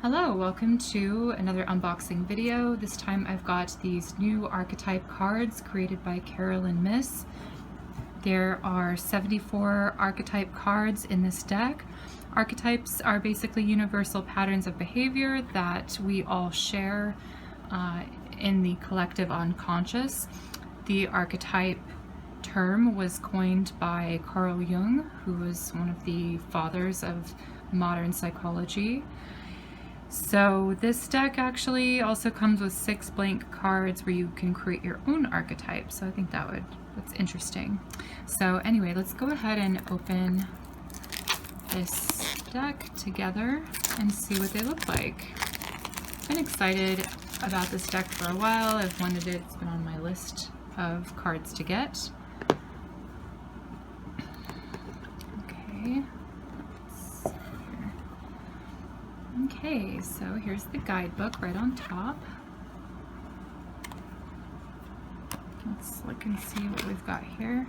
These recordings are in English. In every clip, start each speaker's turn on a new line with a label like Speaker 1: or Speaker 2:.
Speaker 1: Hello, welcome to another unboxing video. This time I've got these new Archetype cards created by Carolyn Miss. There are 74 Archetype cards in this deck. Archetypes are basically universal patterns of behavior that we all share in the collective unconscious. The archetype term was coined by Carl Jung, who was one of the fathers of modern psychology. So this deck actually also comes with 6 blank cards where you can create your own archetype. So I think that's interesting. So anyway, let's go ahead and open this deck together and see what they look like. I've been excited about this deck for a while. I've wanted it. It's been on my list of cards to get. Okay. Okay, so here's the guidebook right on top. Let's look and see what we've got here.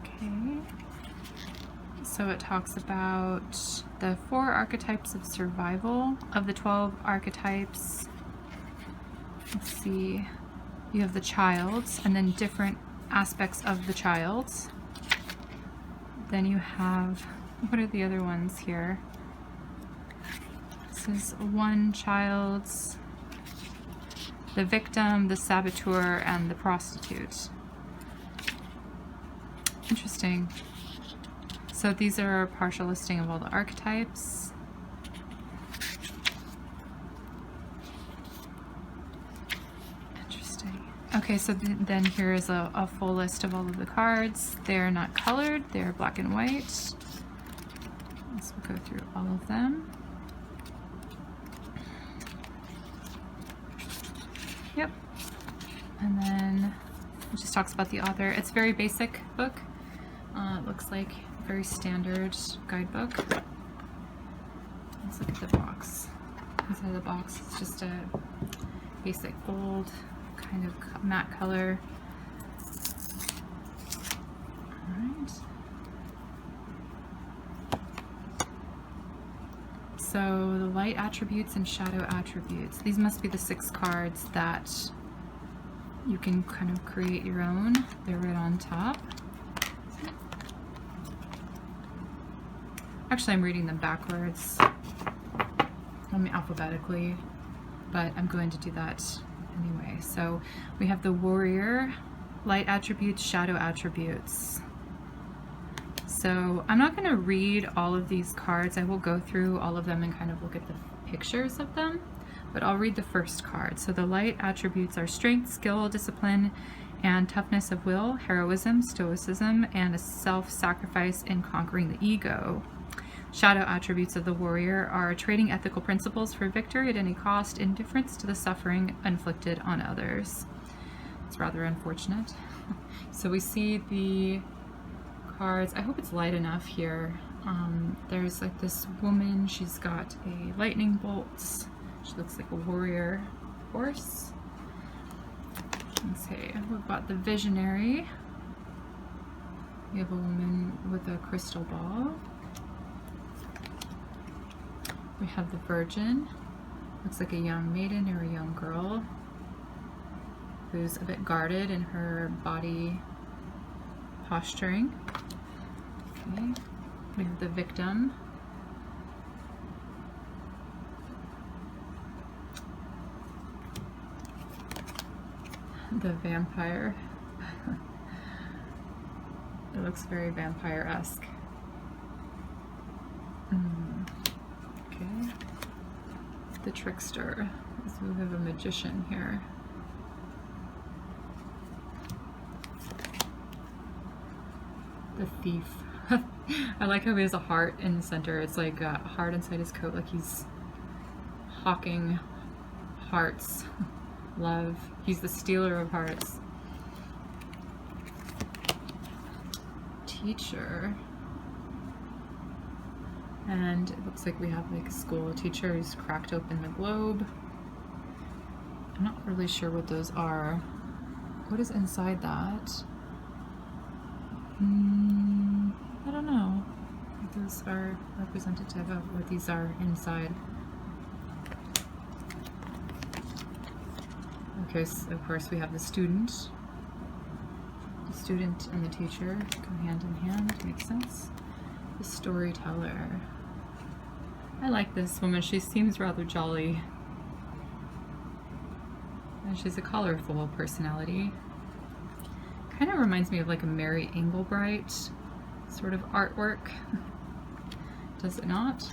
Speaker 1: Okay, so it talks about the 4 archetypes of survival. Of the 12 archetypes, let's see, you have the child and then different aspects of the child. Then you have, what are the other ones here? This is one child, the victim, the saboteur, and the prostitute. Interesting. So these are a partial listing of all the archetypes. Okay, so then here is a full list of all of the cards. They're not colored, they're black and white. So we'll go through all of them. Yep. And then it just talks about the author. It's a very basic book. It looks like a very standard guidebook. Let's look at the box. Inside the box, it's just a basic gold kind of matte color. Alright. So the light attributes and shadow attributes. These must be the 6 cards that you can kind of create your own. They're right on top. Actually, I'm reading them backwards. I mean alphabetically, but I'm going to do that anyway. So we have the warrior, light attributes, shadow attributes. So I'm not going to read all of these cards. I will go through all of them and kind of look at the pictures of them, but I'll read the first card. So the light attributes are strength, skill, discipline, and toughness of will, heroism, stoicism, and a self-sacrifice in conquering the ego. Shadow attributes of the warrior are trading ethical principles for victory at any cost, indifference to the suffering inflicted on others. It's rather unfortunate. So we see the cards. I hope it's light enough here. There's like this woman. She's got a lightning bolt. She looks like a warrior horse. Let's see. We've got the visionary. We have a woman with a crystal ball. We have the virgin, looks like a young maiden or a young girl who's a bit guarded in her body posturing. Okay. We have the victim. The vampire. It looks very vampire-esque. Okay. The trickster. So we have a magician here. The thief. I like how he has a heart in the center. It's like a heart inside his coat, like he's hawking hearts. Love. He's the stealer of hearts. Teacher. And it looks like we have like a school teacher who's cracked open the globe. I'm not really sure what those are. What is inside that? those are representative of what these are inside. Okay, so of course we have the student. The student and the teacher go hand in hand, makes sense. The storyteller. I like this woman, she seems rather jolly. And she's a colorful personality. Kind of reminds me of like a Mary Englebright sort of artwork. Does it not?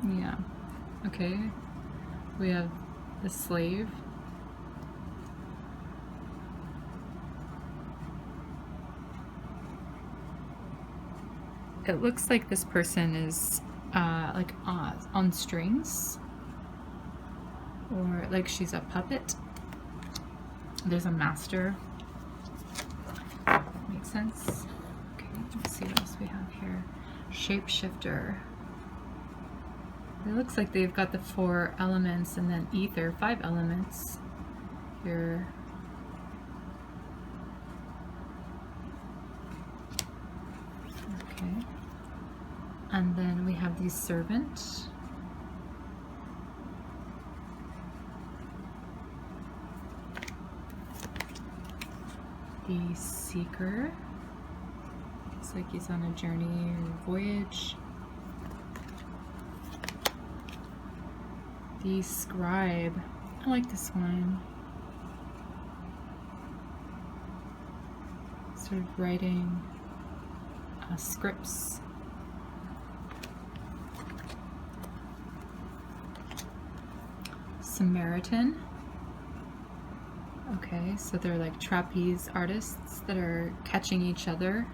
Speaker 1: Yeah. Okay. We have the slave. It looks like this person is like on strings, or like she's a puppet. There's a master. Makes sense. Okay, let's see what else we have here. Shapeshifter. It looks like they've got the 4 elements and then ether, 5 elements here. Okay. And then we have the servant. The seeker. Looks like he's on a journey or voyage. The scribe. I like this one. Sort of writing scripts. Samaritan. Okay, so they're like trapeze artists that are catching each other,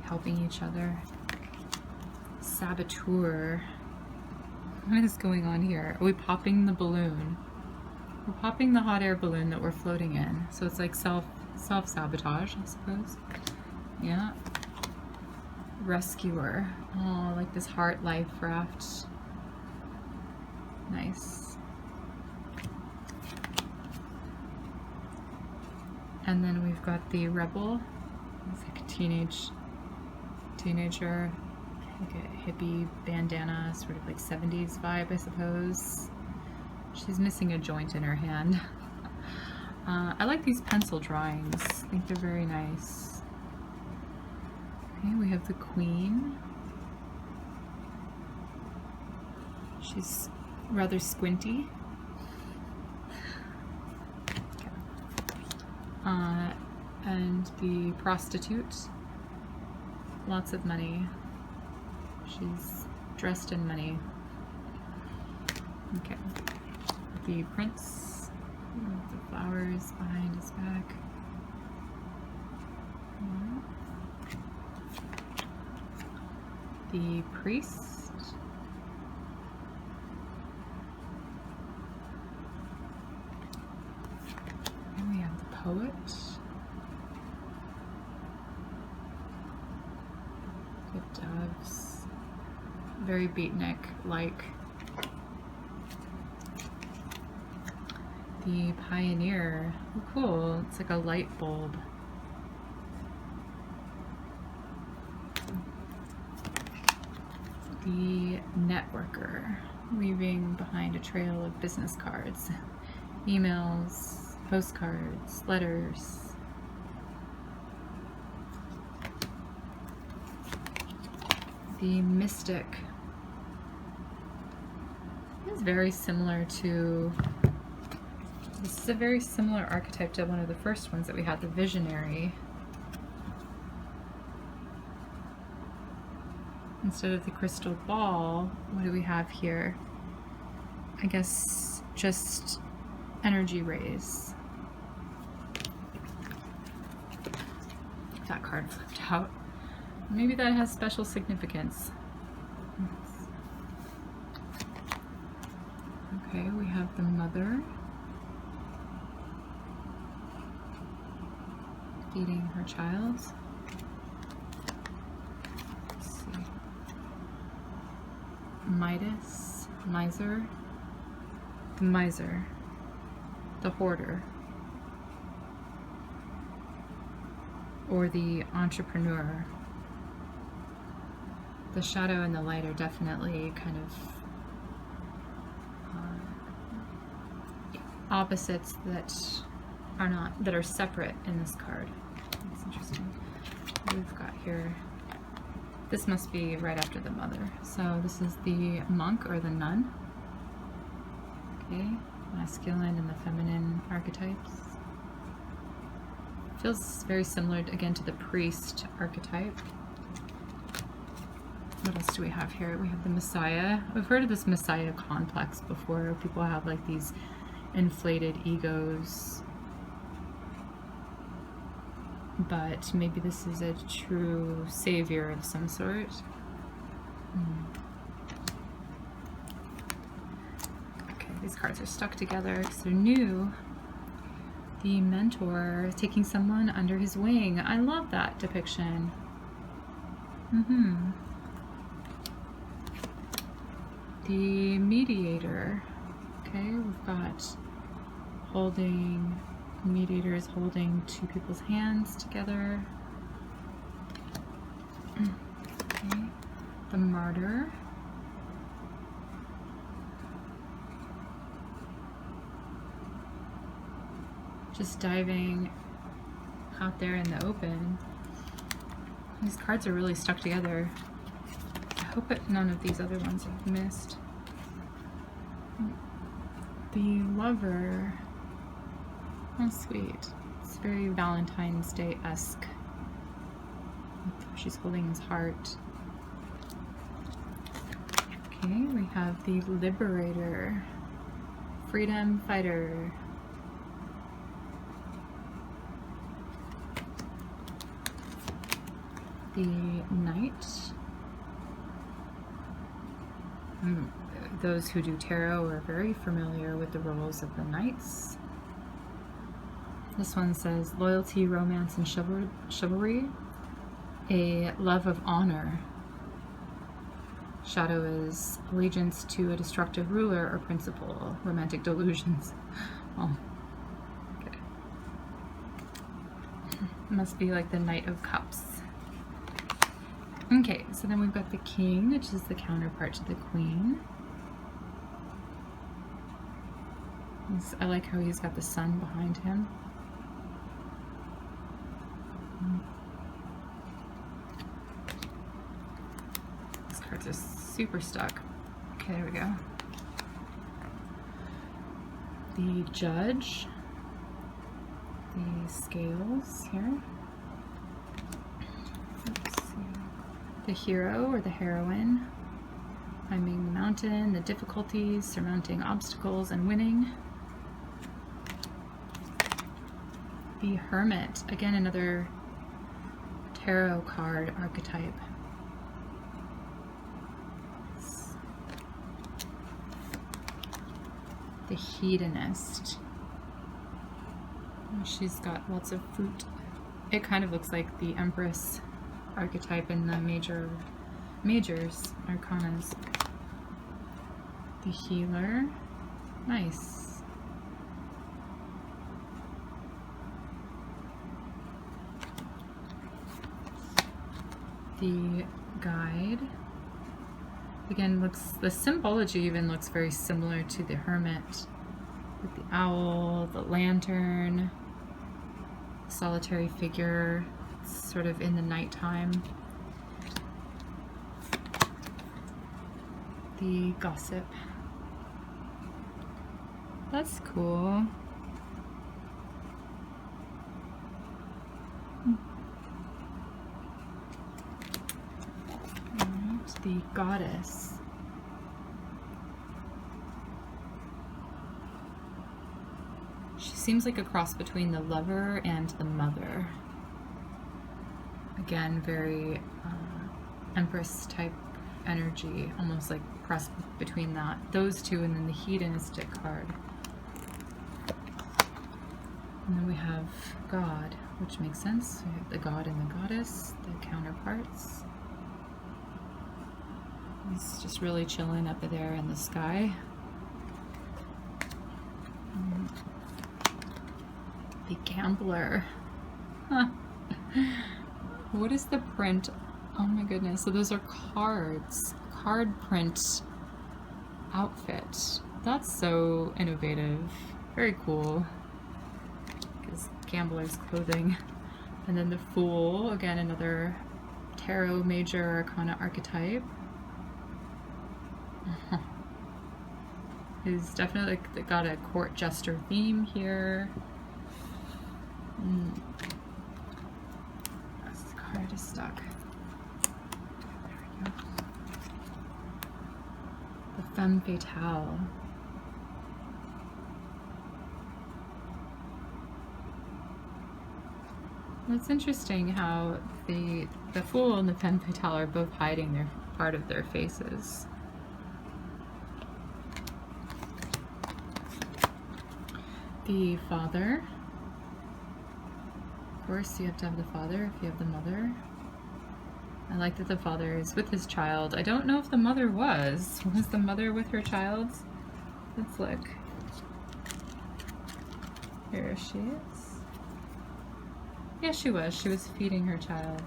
Speaker 1: helping each other. Saboteur. What is going on here? Are we popping the balloon? We're popping the hot air balloon that we're floating in. So it's like self-sabotage, I suppose. Yeah. Rescuer. Oh, like this heart life raft. Nice. And then we've got the rebel. It's like a teenager, like a hippie bandana, sort of like 70s vibe, I suppose. She's missing a joint in her hand. I like these pencil drawings. I think they're very nice. Okay, we have the queen. She's rather squinty. Okay. And the prostitute. Lots of money. She's dressed in money. Okay. The prince. The flowers behind his back. The priest. And we have the poet. The doves. Very beatnik-like. The pioneer. Oh, cool. It's like a light bulb. The networker, leaving behind a trail of business cards, emails, postcards, letters. The mystic. It's very similar to, this is a very similar archetype to one of the first ones that we had, the visionary. Instead of the crystal ball, what do we have here? I guess just energy rays. That card flipped out. Maybe that has special significance. Okay, we have the mother feeding her child. Let's see. Midas, miser, the miser, the hoarder, or the entrepreneur. The shadow and the light are definitely kind of opposites that are separate in this card. That's interesting. We've got here, this must be right after the mother. So this is the monk or the nun. Okay, masculine and the feminine archetypes. Feels very similar again to the priest archetype. What else do we have here? We have the Messiah. We've heard of this Messiah complex before. People have like these inflated egos. But maybe this is a true savior of some sort. Okay, these cards are stuck together because they're new. The mentor taking someone under his wing. I love that depiction. The mediator. Okay, we've got holding, the mediator is holding two people's hands together. Okay, the martyr. Just diving out there in the open. These cards are really stuck together. I hope that none of these other ones I've missed. The lover. How sweet. It's very Valentine's Day-esque. She's holding his heart. Okay, we have the liberator. Freedom fighter. The knight. Those who do tarot are very familiar with the roles of the knights. This one says loyalty, romance, and chivalry. A love of honor. Shadow is allegiance to a destructive ruler or principle. Romantic delusions. Oh, okay. Must be like the Knight of Cups. Okay, so then we've got the king, which is the counterpart to the queen. I like how he's got the sun behind him. These cards are super stuck. Okay, there we go. The judge. The scales here. The hero or the heroine, climbing the mountain, the difficulties, surmounting obstacles, and winning. The hermit, again another tarot card archetype. The hedonist. She's got lots of fruit. It kind of looks like the Empress archetype in the majors, arcanas. The healer. Nice. The guide. Again, the symbology even looks very similar to the hermit. With the owl, the lantern, solitary figure. Sort of in the nighttime. The gossip. That's cool. And the goddess. She seems like a cross between the lover and the mother. Again, very Empress type energy, almost like cross between those two, and then the hedonistic card. And then we have God, which makes sense. We have the god and the goddess, the counterparts. He's just really chilling up there in the sky. The gambler. Huh. What is the print? Oh my goodness. So those are cards. Card print outfit. That's so innovative. Very cool. Because gambler's clothing. And then the Fool, again another Tarot Major Arcana archetype. He's definitely got a court jester theme here. This card is stuck. There we go. The Femme Fatale. It's interesting how the Fool and the Femme Fatale are both hiding their part of their faces. The Father. Of course, you have to have the father if you have the mother. I like that the father is with his child. I don't know if the mother was. Was the mother with her child? Let's look. Here she is. Yeah, she was. She was feeding her child.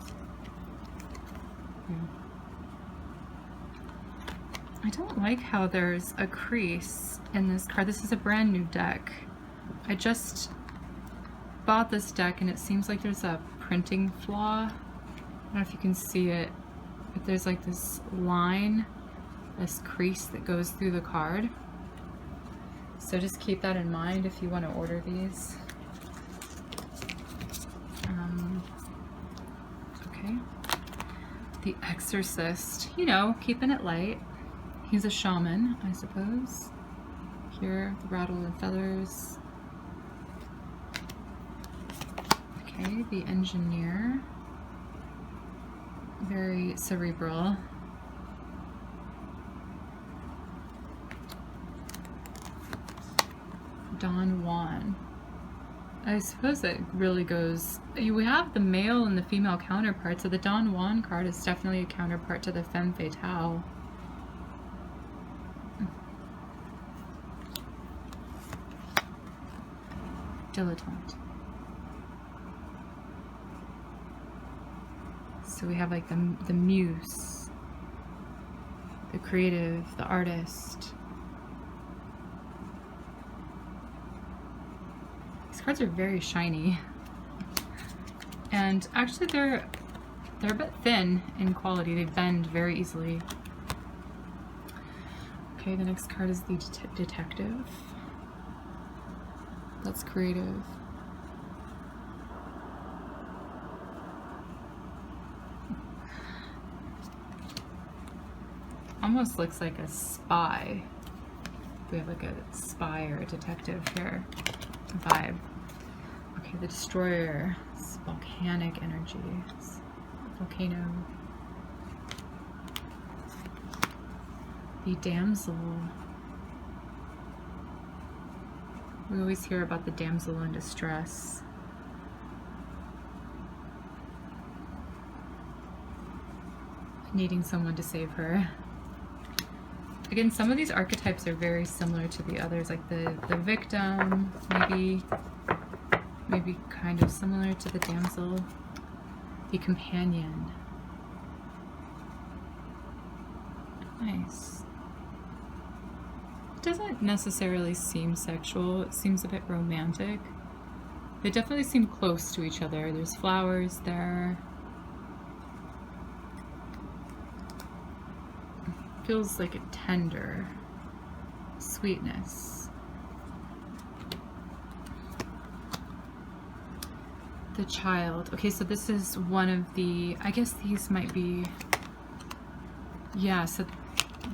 Speaker 1: I don't like how there's a crease in this card. This is a brand new deck. I just bought this deck and it seems like there's a printing flaw. I don't know if you can see it, but there's like this line, this crease that goes through the card. So just keep that in mind if you want to order these. Okay. The Exorcist, you know, keeping it light. He's a shaman, I suppose. Here, the rattle and feathers. Okay, the Engineer. Very cerebral. Don Juan. I suppose that really goes... We have the male and the female counterpart, so the Don Juan card is definitely a counterpart to the Femme Fatale. Dilettante. So we have like the muse, the creative, the artist. These cards are very shiny. And actually they're a bit thin in quality. They bend very easily. Okay, the next card is the detective. That's creative. Almost looks like a spy. We have like a spy or a detective here vibe. Okay, the Destroyer. It's volcanic energy. It's a volcano. The Damsel. We always hear about the damsel in distress. Needing someone to save her. Again, some of these archetypes are very similar to the others, like the victim, maybe kind of similar to the damsel. The companion. Nice. It doesn't necessarily seem sexual, it seems a bit romantic. They definitely seem close to each other. There's flowers there. Feels like a tender sweetness. The Child. Okay, so this is one of the, I guess these might be, yeah, so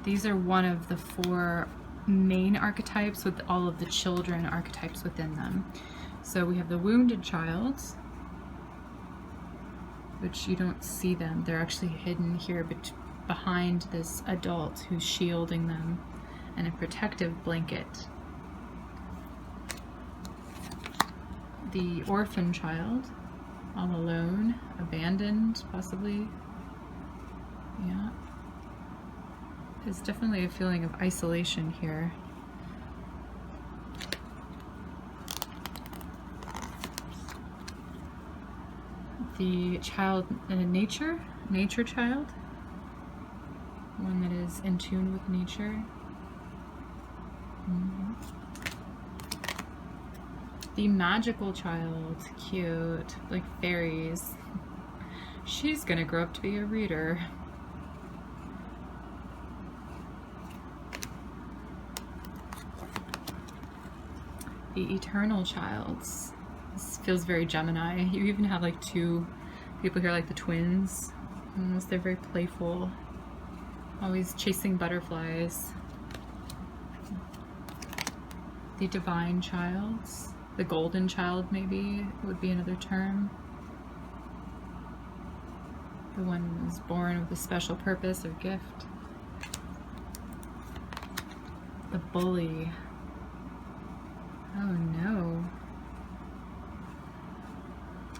Speaker 1: these are one of the 4 main archetypes with all of the children archetypes within them. So we have the Wounded Child, which you don't see them. They're actually hidden here behind this adult who's shielding them and a protective blanket. The Orphan Child, all alone, abandoned, possibly. Yeah. There's definitely a feeling of isolation here. the child, nature child, one that is in tune with nature. The magical child, cute, like fairies. She's gonna grow up to be a reader. The eternal child. This feels very Gemini. You even have like two people here, like the twins. Almost, they're very playful, always chasing butterflies. The divine child, the golden child maybe would be another term. The one who was born with a special purpose or gift. The bully. Oh no.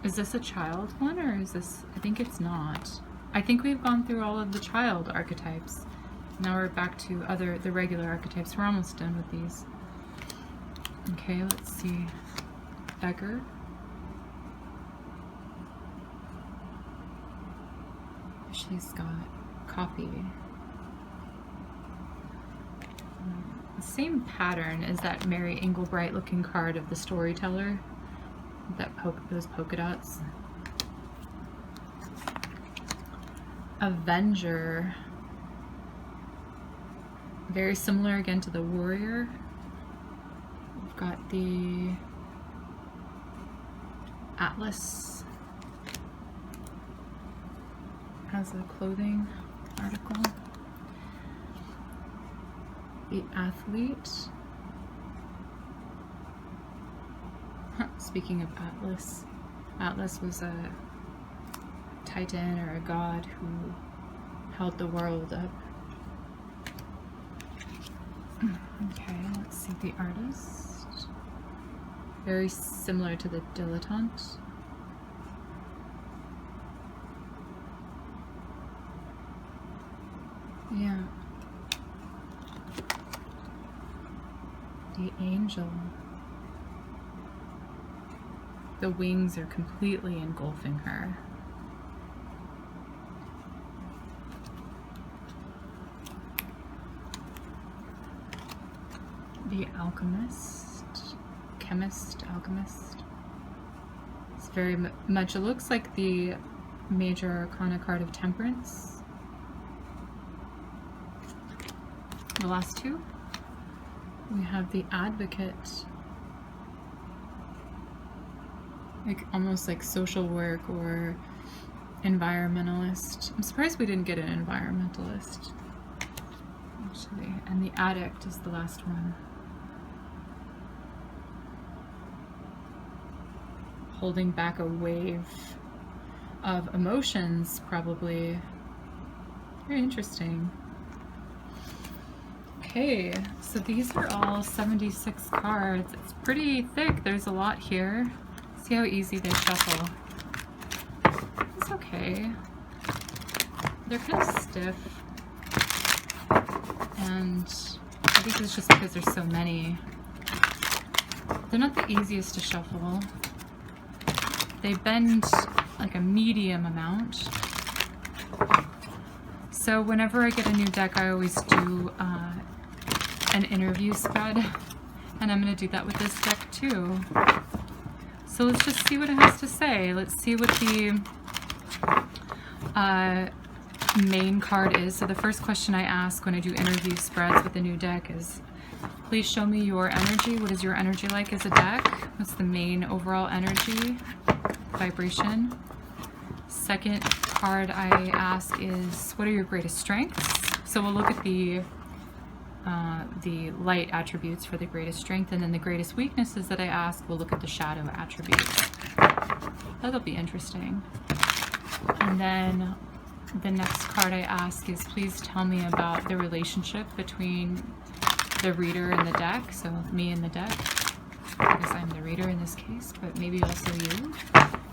Speaker 1: Is this a child one, or is this, I think it's not. I think we've gone through all of the child archetypes. Now we're back to the regular archetypes. We're almost done with these. Okay, let's see. Beggar. She's got copy. The same pattern as that Mary Englebright looking card of the storyteller. Those polka dots. Avenger. Very similar again to the warrior. We've got the Atlas as a clothing article. The athlete. Speaking of Atlas, Atlas was a titan or a god who held the world up. Okay, let's see the artist. Very similar to the dilettante. Yeah. The angel. The wings are completely engulfing her. The alchemist, chemist, alchemist. It's very much, it looks like the major arcana card of temperance. The last two, we have the advocate. Like almost like social work or environmentalist. I'm surprised we didn't get an environmentalist, actually. And the addict is the last one. Holding back a wave of emotions, probably. Very interesting. Okay, so these are all 76 cards. It's pretty thick. There's a lot here. See how easy they shuffle. It's okay. They're kind of stiff. And I think it's just because there's so many. They're not the easiest to shuffle. They bend like a medium amount. So whenever I get a new deck, I always do an interview spread. And I'm going to do that with this deck too. So let's just see what it has to say. Let's see what the main card is. So the first question I ask when I do interview spreads with a new deck is, please show me your energy. What is your energy like as a deck? What's the main overall energy, vibration? Second card I ask is, what are your greatest strengths? So we'll look at the light attributes for the greatest strength, and then the greatest weaknesses that I ask, we'll look at the shadow attributes. That'll be interesting. And then the next card I ask is, please tell me about the relationship between the reader and the deck, so me and the deck. I guess I'm the reader in this case, but maybe also you.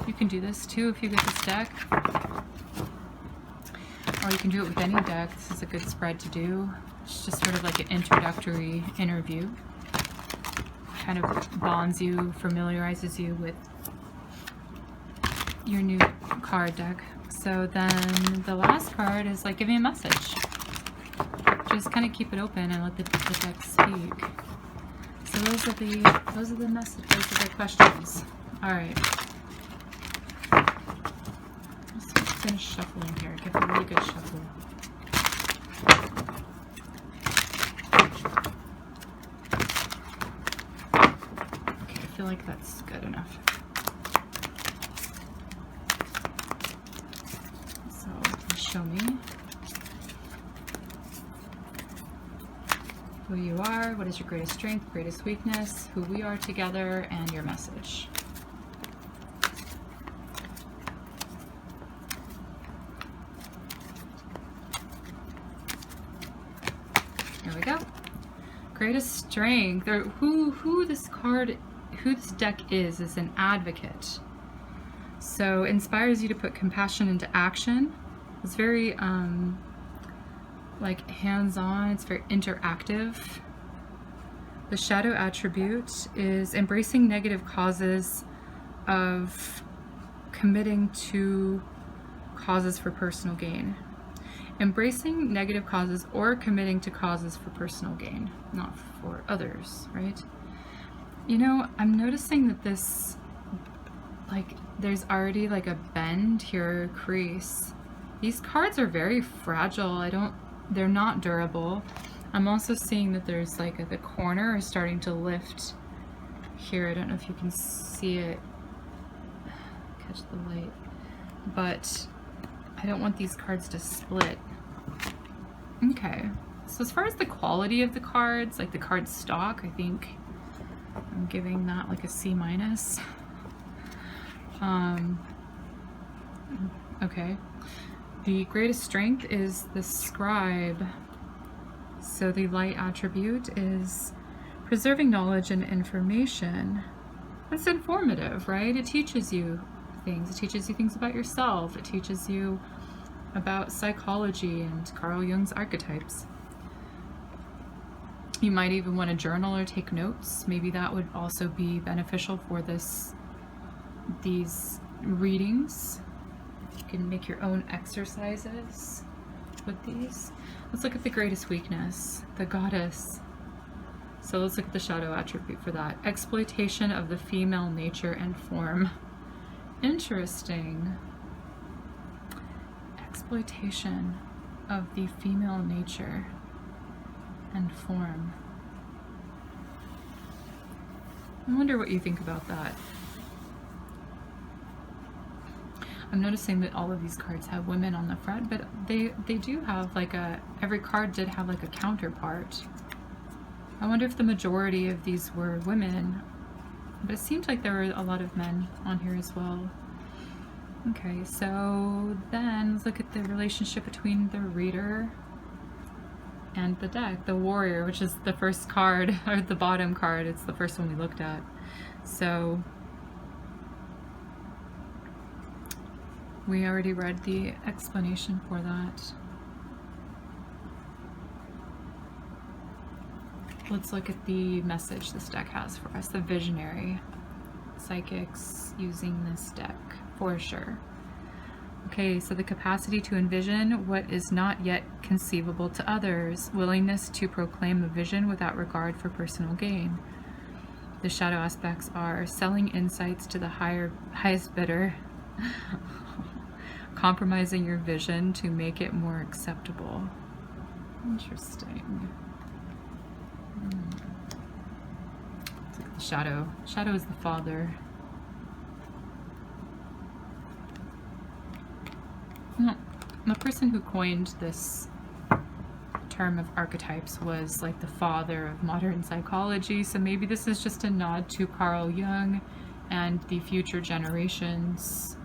Speaker 1: You can do this too if you get this deck. Or you can do it with any deck. This is a good spread to do. It's just sort of like an introductory interview. Kind of bonds you, familiarizes you with your new card deck. So then the last card is like giving a message. Just kind of keep it open and let the deck speak. So those are the messages, those are the questions. All right. Let's finish shuffling here. Give a really good shuffle. Okay, I feel like that's good enough. So show me who you are, what is your greatest strength, greatest weakness, who we are together, and your message. There we go. Greatest strength, or who this deck is an advocate. So inspires you to put compassion into action. It's very like hands-on, it's very interactive. The shadow attribute is embracing negative causes of committing to causes for personal gain. Embracing negative causes or committing to causes for personal gain, not for others, right? You know, I'm noticing that this, like, there's already like a bend here, crease. These cards are very fragile. They're not durable. I'm also seeing that there's like the corner is starting to lift here. I don't know if you can see it, catch the light, but I don't want these cards to split. Okay, so as far as the quality of the cards, like the card stock, I think I'm giving that like a C-. Okay. The greatest strength is the scribe. So the light attribute is preserving knowledge and information. That's informative, right? It teaches you things. It teaches you things about yourself. It teaches you about psychology and Carl Jung's archetypes. You might even want to journal or take notes. Maybe that would also be beneficial for these readings. You can make your own exercises with these. Let's look at the greatest weakness, the goddess. So let's look at the shadow attribute for that. Exploitation of the female nature and form. Interesting. Exploitation of the female nature and form. I wonder what you think about that. I'm noticing that all of these cards have women on the front, but they do have like every card did have like a counterpart. I wonder if the majority of these were women, but it seemed like there were a lot of men on here as well. Okay, so then let's look at the relationship between the reader and the deck. The warrior, which is the first card, or the bottom card, it's the first one we looked at. So we already read the explanation for that. Let's look at the message this deck has for us. The visionary. Psychics using this deck, for sure. Okay, so the capacity to envision what is not yet conceivable to others. Willingness to proclaim a vision without regard for personal gain. The shadow aspects are selling insights to the highest bidder. Compromising your vision to make it more acceptable. Interesting. Let's look at the shadow. Shadow is the father. The person who coined this term of archetypes was like the father of modern psychology, so maybe this is just a nod to Carl Jung and the future generations,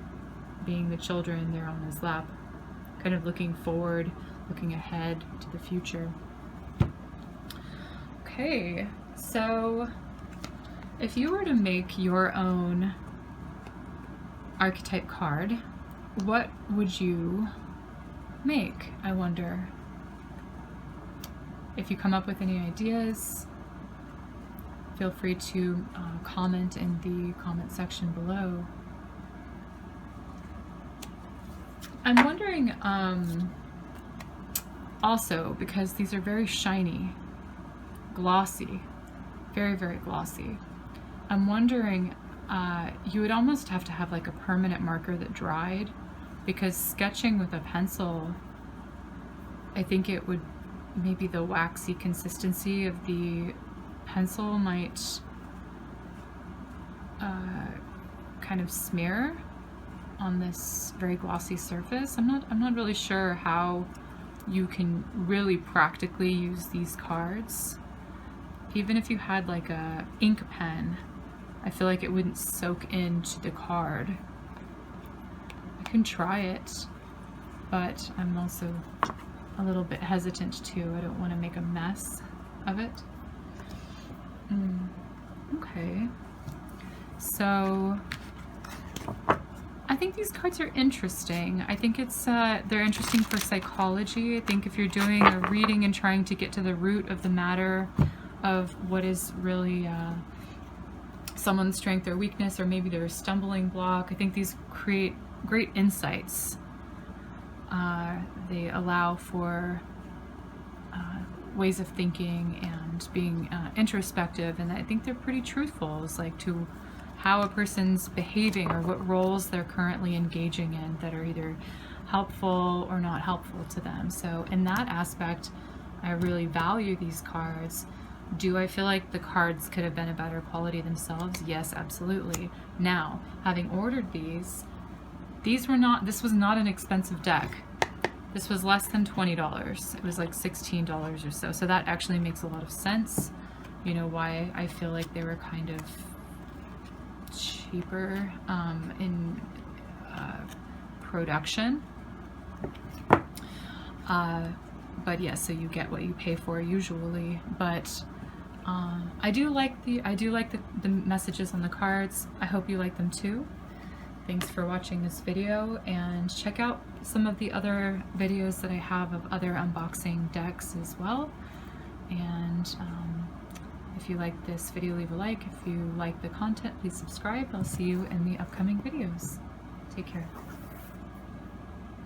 Speaker 1: being the children there on his lap, kind of looking forward, looking ahead to the future. Okay, so if you were to make your own archetype card, what would you make, I wonder? If you come up with any ideas, feel free to comment in the comment section below. I'm wondering, also, because these are very shiny, glossy, very, very glossy, I'm wondering, you would almost have to have like a permanent marker that dried, because sketching with a pencil, I think it would, maybe the waxy consistency of the pencil might kind of smear on this very glossy surface. I'm not really sure how you can really practically use these cards. Even if you had like a ink pen, I feel like it wouldn't soak into the card. I can try it, but I'm also a little bit hesitant too. I don't want to make a mess of it. Okay, so I think these cards are interesting. I think it's they're interesting for psychology. I think if you're doing a reading and trying to get to the root of the matter of what is really someone's strength or weakness, or maybe their stumbling block, I think these create great insights. They allow for ways of thinking and being introspective, and I think they're pretty truthful as like to how a person's behaving or what roles they're currently engaging in that are either helpful or not helpful to them. So in that aspect, I really value these cards. Do I feel like the cards could have been a better quality themselves? Yes, absolutely. Now, having ordered these were not, this was not an expensive deck. This was less than $20. It was like $16 or so. So that actually makes a lot of sense. You know, why I feel like they were kind of cheaper in production. But yeah, so you get what you pay for usually. But I do like the messages on the cards. I hope you like them too. Thanks for watching this video, and check out some of the other videos that I have of other unboxing decks as well. And if you like this video, leave a like. If you like the content, please subscribe. I'll see you in the upcoming videos. Take care.